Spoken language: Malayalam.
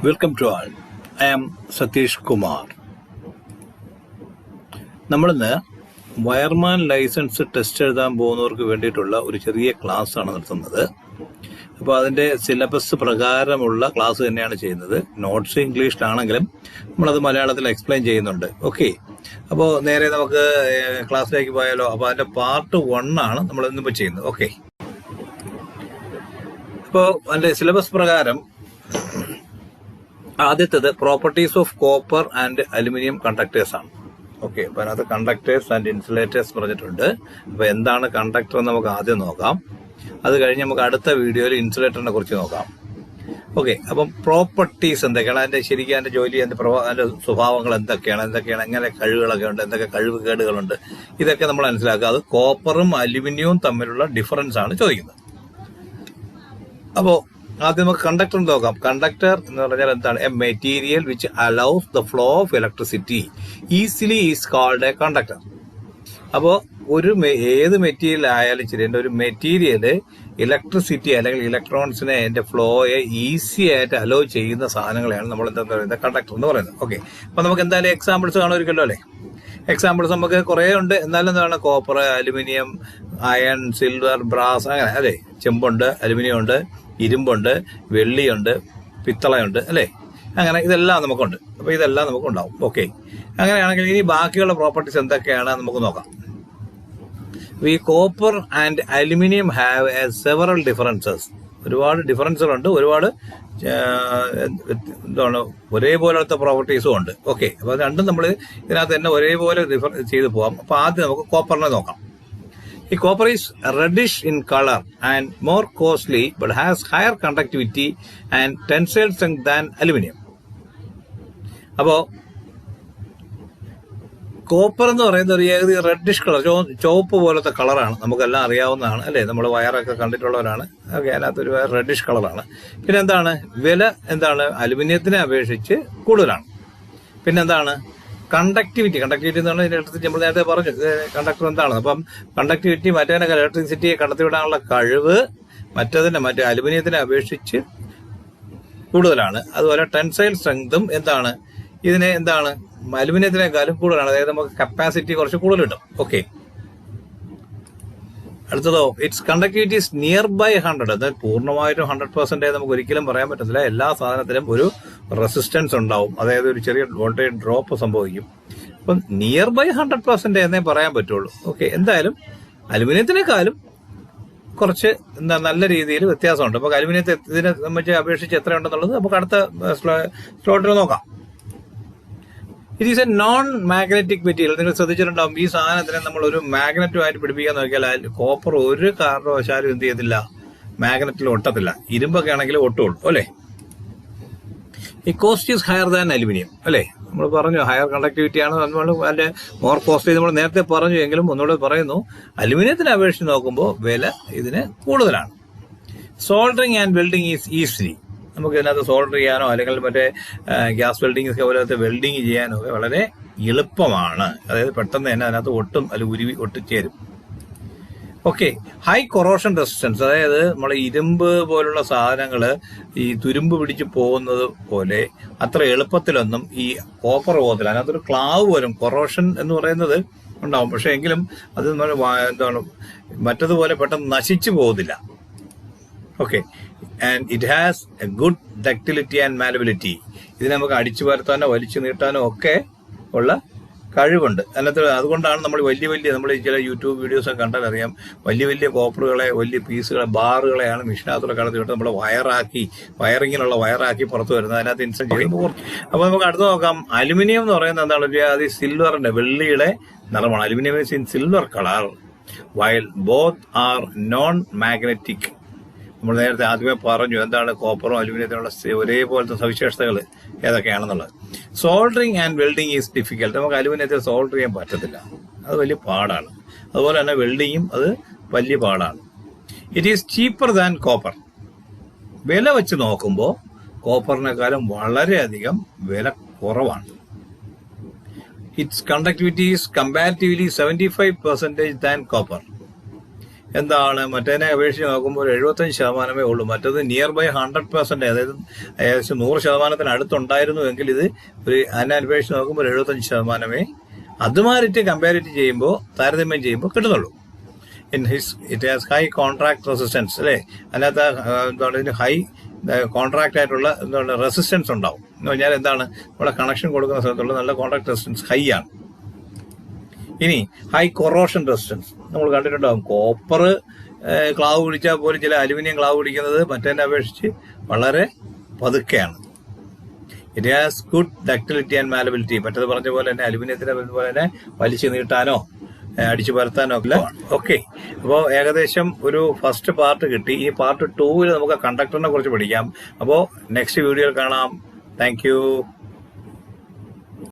Welcome to all. I am Sathish Kumar. നമ്മളിന്ന് വയർമാൻ ലൈസൻസ് ടെസ്റ്റ് എഴുതാൻ പോകുന്നവർക്ക് വേണ്ടിയിട്ടുള്ള ഒരു ചെറിയ ക്ലാസ് ആണ് നടത്തുന്നത്. അപ്പോൾ അതിൻ്റെ സിലബസ് പ്രകാരമുള്ള ക്ലാസ് തന്നെയാണ് ചെയ്യുന്നത്. നോട്ട്സ് ഇംഗ്ലീഷിലാണെങ്കിലും നമ്മളത് മലയാളത്തിൽ എക്സ്പ്ലെയിൻ ചെയ്യുന്നുണ്ട്. ഓക്കെ, അപ്പോൾ നേരെ നമുക്ക് ക്ലാസ്സിലേക്ക് പോയാലോ. അപ്പോൾ അതിൻ്റെ പാർട്ട് 1 ആണ് നമ്മൾ ഇന്നിപ്പോൾ ചെയ്യുന്നത്. ഓക്കെ, അപ്പോൾ അതിൻ്റെ സിലബസ് പ്രകാരം ആദ്യത്തേത് properties of copper and aluminium conductors ആണ്. ഓക്കെ, അപ്പോൾ അതിനകത്ത് കണ്ടക്ടേഴ്സ് ആൻഡ് ഇൻസുലേറ്റേഴ്സ് പറഞ്ഞിട്ടുണ്ട്. അപ്പോൾ എന്താണ് കണ്ടക്ടർ എന്ന് നമുക്ക് ആദ്യം നോക്കാം. അത് കഴിഞ്ഞ് നമുക്ക് അടുത്ത വീഡിയോയിൽ ഇൻസുലേറ്ററിനെ കുറിച്ച് നോക്കാം. ഓക്കെ, അപ്പം പ്രോപ്പർട്ടീസ് എന്തൊക്കെയാണ്, അതിന്റെ ശരിക്കും അതിന്റെ ജോലി, അതിന്റെ സ്വഭാവങ്ങൾ എന്തൊക്കെയാണ്, എങ്ങനെ കഴിവുകളൊക്കെ ഉണ്ട്, എന്തൊക്കെ കഴിവുകേടുകളുണ്ട്, ഇതൊക്കെ നമ്മൾ മനസ്സിലാക്കുക. അത് കോപ്പറും അലുമിനിയവും തമ്മിലുള്ള ഡിഫറൻസ് ആണ് ചോദിക്കുന്നത്. അപ്പോൾ ആദ്യം നമുക്ക് കണ്ടക്ടർ നോക്കാം. കണ്ടക്ടർ എന്ന് പറഞ്ഞാൽ എന്താണ്? A material which allows the flow of electricity easily is called a conductor. അപ്പോൾ ഏത് മെറ്റീരിയൽ ആയാലും ശരി, ഒരു മെറ്റീരിയല് ഇലക്ട്രിസിറ്റി അല്ലെങ്കിൽ ഇലക്ട്രോൺസിനെ അതിന്റെ ഫ്ലോയെ ഈസി ആയിട്ട് അലോ ചെയ്യുന്ന സാധനങ്ങളെയാണ് നമ്മൾ എന്താ പറയുന്നത്, കണ്ടക്ടർ എന്ന് പറയുന്നത്. ഓക്കെ, അപ്പൊ നമുക്ക് എന്തായാലും എക്സാമ്പിൾസ് കാണുമായിരിക്കല്ലോ അല്ലേ? എക്സാമ്പിൾസ് നമുക്ക് കുറേ ഉണ്ട്. എന്നാലും എന്താണ്, copper, aluminium, iron, silver, brass, അങ്ങനെ അല്ലേ? ചെമ്പുണ്ട്, അലുമിനിയം ഉണ്ട്, ഇരുമ്പുണ്ട്, വെള്ളിയുണ്ട്, പിത്തളയുണ്ട് അല്ലേ? അങ്ങനെ ഇതെല്ലാം നമുക്കുണ്ട്. അപ്പൊ ഇതെല്ലാം നമുക്കുണ്ടാവും. ഓക്കെ, അങ്ങനെയാണെങ്കിൽ ഇനി ബാക്കിയുള്ള പ്രോപ്പർട്ടീസ് എന്തൊക്കെയാണ് നമുക്ക് നോക്കാം. ഈ copper and aluminium have A several differences. ഒരുപാട് ഡിഫറൻസുകളുണ്ട്, ഒരുപാട് എന്താണ് ഒരേപോലത്തെ പ്രോപ്പർട്ടീസും ഉണ്ട്. ഓക്കെ, അപ്പൊ രണ്ടും നമ്മൾ ഇതിനകത്ത് തന്നെ ഒരേപോലെ ചെയ്ത് പോവാം. അപ്പൊ ആദ്യം നമുക്ക് കോപ്പറിനെ നോക്കാം. ഈ copper is reddish in colour and more costly but has higher conductivity and tensile strength than aluminium. അപ്പോ കോപ്പർ എന്ന് പറയുന്നത് ഒരു ഏകദേശം റെഡിഷ് കളർ, ചുവപ്പ് പോലത്തെ കളറാണ്. നമുക്കെല്ലാം അറിയാവുന്നതാണ് അല്ലേ? നമ്മൾ വയറൊക്കെ കണ്ടിട്ടുള്ളവരാണ്. ഓക്കെ, അതിനകത്തൊരു റെഡിഷ് കളറാണ്. പിന്നെ എന്താണ് വില? എന്താണ് അലുമിനിയത്തിനെ അപേക്ഷിച്ച് കൂടുതലാണ്. പിന്നെന്താണ് കണ്ടക്ടിവിറ്റി എന്ന് പറഞ്ഞാൽ ഇലക്ട്രിസിറ്റി നമ്മൾ നേരത്തെ പറഞ്ഞു. കണ്ടക്ടർ എന്താണ്? അപ്പം കണ്ടക്ടിവിറ്റി മറ്റേ ഇലക്ട്രിസിറ്റിയെ കടത്തിവിടാനുള്ള കഴിവ് മറ്റേ അലുമിനിയത്തിനെ അപേക്ഷിച്ച് കൂടുതലാണ്. അതുപോലെ ടെൻസൈൽ സ്ട്രെങ്തും എന്താണ് ഇതിനെ എന്താണ് അലുമിനിയത്തിനേക്കാളും കൂടുതലാണ്. അതായത് നമുക്ക് കപ്പാസിറ്റി കുറച്ച് കൂടുതൽ കിട്ടും. ഓക്കെ, അടുത്തതോ it's conductivity is near by 100. എന്നാൽ പൂർണ്ണമായിട്ടും 100% നമുക്ക് ഒരിക്കലും പറയാൻ പറ്റത്തില്ല. എല്ലാ സാധനത്തിലും ഒരു റെസിസ്റ്റൻസ് ഉണ്ടാവും, അതായത് ഒരു ചെറിയ വോൾട്ടേജ് ഡ്രോപ്പ് സംഭവിക്കും. അപ്പം നിയർ ബൈ 100% എന്നേ പറയാൻ പറ്റുള്ളൂ. ഓക്കെ, എന്തായാലും അലുമിനിയത്തിനേക്കാളും കുറച്ച് നല്ല രീതിയിൽ വ്യത്യാസമുണ്ട്. അപ്പൊ അലുമിനിയത്തെ ഇതിനെ സംബന്ധിച്ച് അപേക്ഷിച്ച് എത്രയുണ്ടെന്നുള്ളത് നമുക്ക് അടുത്ത സ്ലോട്ടിൽ നോക്കാം. It is A non magnetic material. നിങ്ങൾ ശ്രദ്ധിച്ചിട്ടുണ്ടാവും, ഈ സാധനത്തിനെ നമ്മൾ ഒരു മാഗ്നറ്റുമായിട്ട് പിടിപ്പിക്കാൻ നോക്കിയാൽ കോപ്പർ ഒരു കാരണവശാലും എന്ത് ചെയ്യത്തില്ല, മാഗ്നറ്റിൽ ഒട്ടത്തില്ല. ഇരുമ്പൊക്കെ ആണെങ്കിൽ ഒട്ടുള്ളൂ അല്ലേ? ഈ cost is higher than aluminium അല്ലേ? നമ്മൾ പറഞ്ഞു ഹയർ കണ്ടക്ടിവിറ്റി ആണ് നമ്മൾ അതിന്റെ മോർ കോസ്റ്റ്ലി നമ്മൾ നേരത്തെ പറഞ്ഞു. എങ്കിലും ഒന്നുകൂടെ പറയുന്നു, അലുമിനിയത്തിനെ അപേക്ഷിച്ച് നോക്കുമ്പോൾ വില ഇതിന് കൂടുതലാണ്. Soldering and welding is easily. നമുക്ക് ഇതിനകത്ത് സോൾഡർ ചെയ്യാനോ അല്ലെങ്കിൽ മറ്റേ ഗ്യാസ് വെൽഡിംഗ് ഒക്കെ പോലത്തെ വെൽഡിങ് ചെയ്യാനോ ഒക്കെ വളരെ എളുപ്പമാണ്. അതായത് പെട്ടെന്ന് തന്നെ അതിനകത്ത് ഉരുവി ഒട്ടിച്ചേരും. Okay, high corrosion resistance. അതായത് നമ്മളെ ഇരുമ്പ് പോലുള്ള സാധനങ്ങൾ ഈ തുരുമ്പ് പിടിച്ച് പോകുന്നത് പോലെ അത്ര എളുപ്പത്തിലൊന്നും ഈ കോപ്പർ പോകത്തില്ല. അതിനകത്തൊരു ക്ലാവ് പോലും കൊറോഷൻ എന്ന് പറയുന്നത് ഉണ്ടാവും. പക്ഷെ എങ്കിലും അത് എന്താണ് മറ്റതുപോലെ പെട്ടെന്ന് നശിച്ചു പോകുന്നില്ല. Okay, and it has a good ductility and malleability. ഇതിനെ നമുക്ക് അടിച്ചു പരത്താനോ വലിച്ചു നീട്ടാനോ ഒക്കെ ഉള്ള കഴിവുണ്ട് അതിനകത്ത്. അതുകൊണ്ടാണ് നമ്മൾ നമ്മൾ ചില യൂട്യൂബ് വീഡിയോസ് ഒക്കെ കണ്ടാൽ അറിയാം, വലിയ കോപ്പറുകളെ, വലിയ പീസുകളെ, ബാറുകളെയാണ് മിഷനകത്തൂടെ കടത്തിവിട്ട് നമ്മൾ വയറിങ്ങിനുള്ള വയറാക്കി പുറത്തു വരുന്നത്. അതിനകത്ത് ഇൻസ്റ്റന്റ് ചെയ്യുമ്പോൾ അപ്പൊ നമുക്ക് അടുത്ത് നോക്കാം. അലുമിനിയം എന്ന് പറയുന്നത് എന്താണ്? അത് സിൽവറിന്റെ, വെള്ളിയുടെ നിറമാണ്. Aluminium is in silver colour while both are non magnetic. നമ്മൾ നേരത്തെ ആദ്യമേ പറഞ്ഞു എന്താണ് കോപ്പറും അലുമിനിയത്തിനുള്ള ഒരേപോലത്തെ സവിശേഷതകൾ ഏതൊക്കെയാണെന്നുള്ളത്. Soldering and welding is difficult. നമുക്ക് അലുമിനിയത്തിൽ സോൾഡർ ചെയ്യാൻ പറ്റത്തില്ല, അത് വലിയ പാടാണ്. അതുപോലെ തന്നെ വെൽഡിങ്ങും അത് വലിയ പാടാണ്. It is cheaper than copper. വില വെച്ച് നോക്കുമ്പോൾ കോപ്പറിനേക്കാളും വളരെയധികം വില കുറവാണ്. It's conductivity is comparatively 75% than copper. എന്താണ് മറ്റേതിനെ അപേക്ഷിച്ച് നോക്കുമ്പോൾ 75% ഉള്ളൂ. മറ്റത് നിയർ ബൈ 100%, അതായത് ഏകദേശം 100% അടുത്തുണ്ടായിരുന്നു എങ്കിൽ ഇത് അതിനെ അപേക്ഷിച്ച് നോക്കുമ്പോൾ 75% അതുമായിട്ട് കമ്പാരിറ്റ് ചെയ്യുമ്പോൾ താരതമ്യം ചെയ്യുമ്പോൾ കിട്ടുന്നുള്ളൂ. It has high contract resistance അല്ലേ, അതിനകത്ത് എന്താണ് ഹൈ കോൺട്രാക്ട് ആയിട്ടുള്ള എന്താണ് റെസിസ്റ്റൻസ് ഉണ്ടാവും എന്ന് പറഞ്ഞാൽ എന്താണ്, ഇവിടെ കണക്ഷൻ കൊടുക്കുന്ന സ്ഥലത്തുള്ള നല്ല കോൺട്രാക്ട് റെസിസ്റ്റൻസ് ഹൈ ആണ്. ഇനി ഹൈ കൊറോഷൻ റെസിസ്റ്റൻസ് നമ്മൾ കണ്ടിട്ടുണ്ടാകും. കോപ്പർ ക്ലാവ് പിടിച്ചാൽ പോലും ചില അലുമിനിയം ക്ലാവ് പിടിക്കുന്നത് മറ്റേതിനെ അപേക്ഷിച്ച് വളരെ പതുക്കെയാണ്. It has good ductility and malleability. മറ്റത് പറഞ്ഞ പോലെ തന്നെ അലുമിനിയത്തിനെ പോലെ തന്നെ വലിച്ചു നീട്ടാനോ അടിച്ചു പരത്താനോ ഇല്ല. ഓക്കെ, അപ്പോൾ ഏകദേശം ഒരു ഫസ്റ്റ് പാർട്ട് കിട്ടി. ഈ പാർട്ട് 2 നമുക്ക് കണ്ടക്ടറിനെ കുറിച്ച് പഠിക്കാം. അപ്പോൾ നെക്സ്റ്റ് വീഡിയോയിൽ കാണാം. Thank you.